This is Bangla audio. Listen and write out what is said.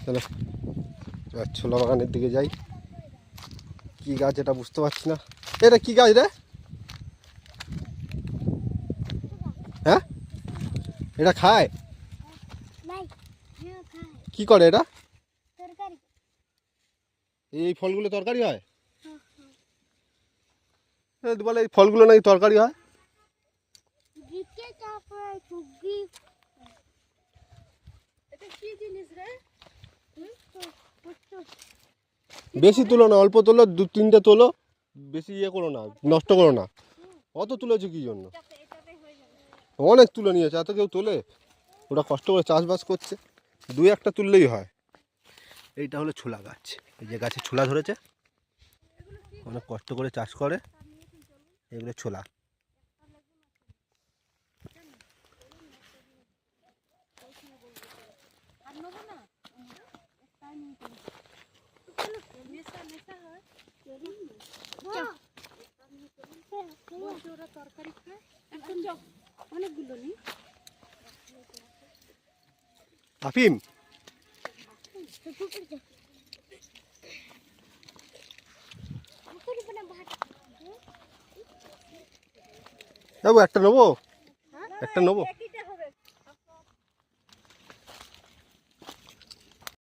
চলো ছোলা বাগানের দিকে যাই। কি গাছ এটা বুঝতে পারছি না। এটা কি গাছ রে? হ্যাঁ, এটা খায়? কি করে এটা? এই ফলগুলো তরকারি হয়? বলে এই ফলগুলো নাকি তরকারি হয়। বেশি তুলো না, অল্প তোলো, 2-3টে তোলো, বেশি ইয়ে করো না, নষ্ট করো না। অত তুলেছো কি জন্য? অনেক তুলে নিয়েছে, এত কেউ তোলে? ওরা কষ্ট করে চাষবাস করছে, 2-1টা তুললেই হয়। এইটা হলো ছোলা গাছ, এই যে গাছে ছোলা ধরেছে, অনেক কষ্ট করে চাষ করে। এগুলো ছোলা। আফিম, যাবো একটা নেবো, একটা নেবো।